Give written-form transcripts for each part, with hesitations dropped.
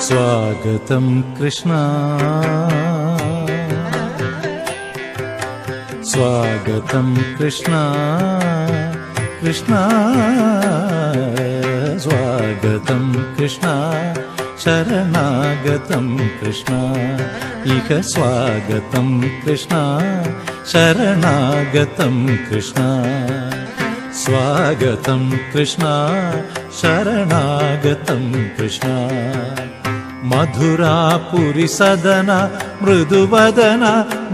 स्वागतं कृष्णा स्वागतं कृष्णा कृष्णा स्वागतं कृष्णा शरणागतं कृष्णा इह स्वागतं कृष्णा शरणागतं कृष्णा स्वागतं कृष्णा शरणागतं कृष्णा मधुरापुरी सदन मृदुवदन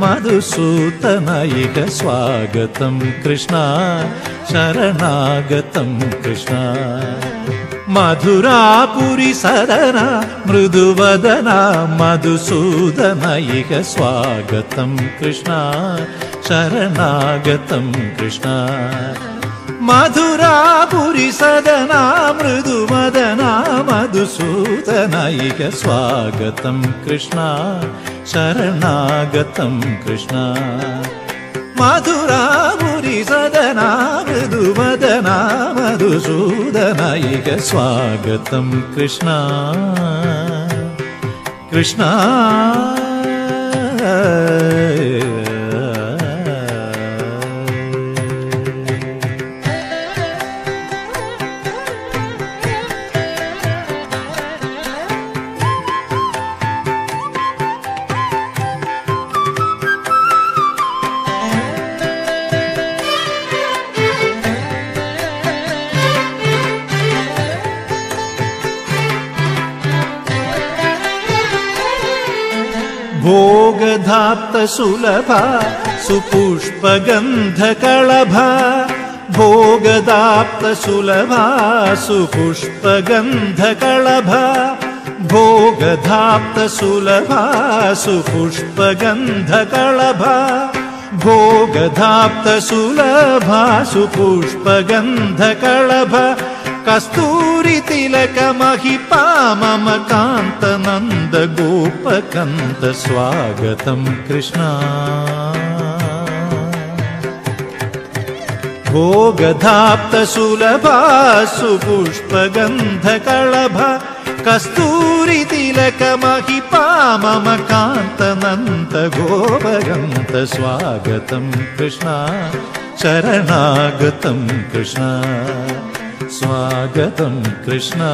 मधुसूदन इह स्वागतं कृष्णा शरणागतं कृष्णा मधुरापुरी सदन मृदुवदन मधुसूदन इह स्वागतं कृष्णा शरणागतं कृष्णा मधुरापुरी सदन मृदुवदन मधुसूदन इह स्वागतं कृष्णा शरणागतं कृष्णा मधुरापुरी सदन मृदुवदन मधुसूदन इह स्वागतं कृष्णा कृष्णा भोगधाप्त सुलभा सुपुष्पगन्धकळभा भोगधाप्त सुलभा सुपुष्पगन्धकळभा भोगधाप्त सुलभा सुपुष्पगन्धकळभा भोगधाप्त सुलभा सुपुष्पगन्धकळभा कस्तूरी तिलक महिपा मम कांत नंद गोपकंद स्वागतं कृष्णा भोगधाप्त सुलभा सुपुष्पगन्धकळभा कस्तूरी तिलक महिपा मम कांत नंद गोपकंद स्वागतं कृष्णा शरणागतं कृष्णा स्वागतं कृष्णा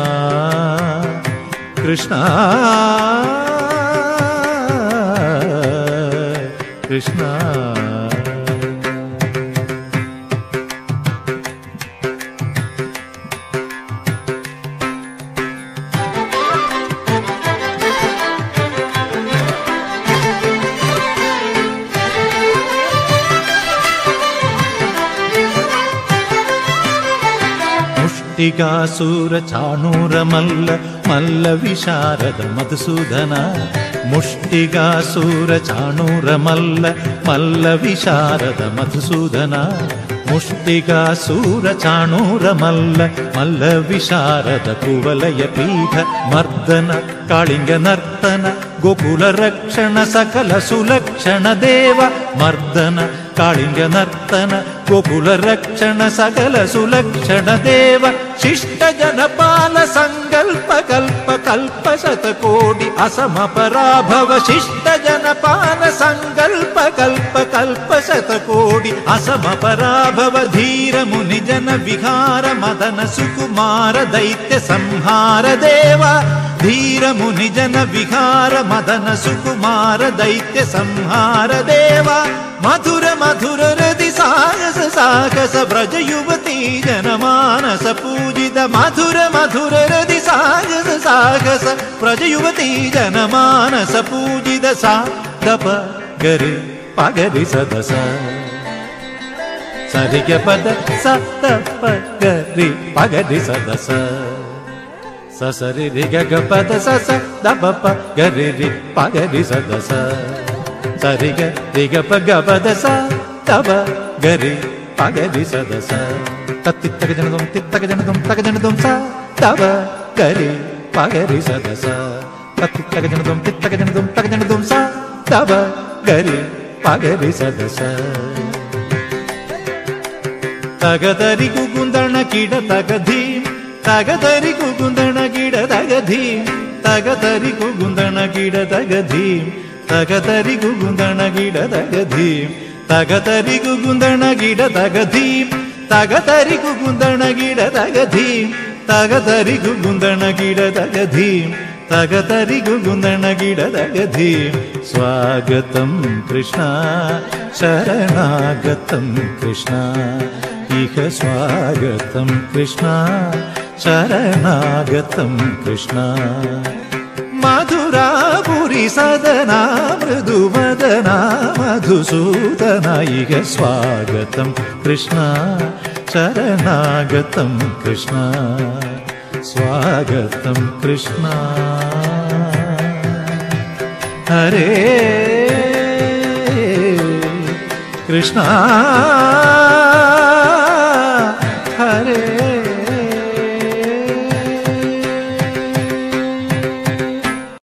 कृष्णा कृष्णा मुष्टिकासुर चाणूर मल्ल मल्ल विशारद मधुसूदन मुष्टिकासुर चाणूर मल्ल मल्ल विशारद मधुसूदन मुष्टिकासुर चाणूर मल्ल मल्ल विशारद कुवलय पीठ मर्दन कालिंग नर्तन गोकुल रक्षण सकल सुलक्षण देव मर्दन कालिंग नर्तन गोकुल रक्षण सकल सुलक्षण देव शिष्ट जनपाल संकल्प कल्प कल्प शतकोटि असम पराभव शिष्ट जनपाल संकल्प कल्प कल्प शतकोटि असम पराभव धीर मुनि जन विहार मदन सुकुमार दैत्य संहार देव धीर मुनि जन विहार मदन सुकुमार दैत्य संहार देव मधुर मधुर हृदि साहस साहस ब्रज युवती जनमानस पूजित मधुर मधुर हृदि साहस साहस ब्रज युवती जनमानस पूजित सा दप गरि पगरि सदस सरिग पद स दप गरि पगरि सदस ससरि रि ग पद स दप प गरि रि पगरि सदस सरि ग रि ग प ग पद स दप गरि पगरि सदस तत्तित्तक जनदुम तित्तक जनदुम तक जनदुम स दप गरि पगरि सदस तत्तित्तक जनदुम तित्तक जनदुम तक जनदुम स दप गरि पगरि सदस तगदरि कुकुंदण कीड तगधी तगदरि कुकुंदण कीड तगधी തകതരി കുകുന്ദണ ഗിട തകധീം തകതരി കുകുന്ദണ ഗിട തകധീം തകതരി കുകുന്ദണ ഗിട തകധീം തകതരി കുകുന്ദണ ഗിട തകധീം തകതരി കുകുന്ദണ ഗിട തകധീം തകതരി കുകുന്ദണ ഗിട തകധീം സ്വാഗതം കൃഷ്ണ ശരണാഗതം കൃഷ്ണ ഇഹ സ്വാഗതം കൃഷ്ണ ശരണാഗതം കൃഷ്ണ മധുരാപുരി സദനാ മൃദുവദനാ മധുസൂദന ഇഹ സ്വാഗതം കൃഷ്ണ ശരണാഗതം കൃഷ്ണ സ്വാഗതം കൃഷ്ണ ഹരേ കൃഷ്ണ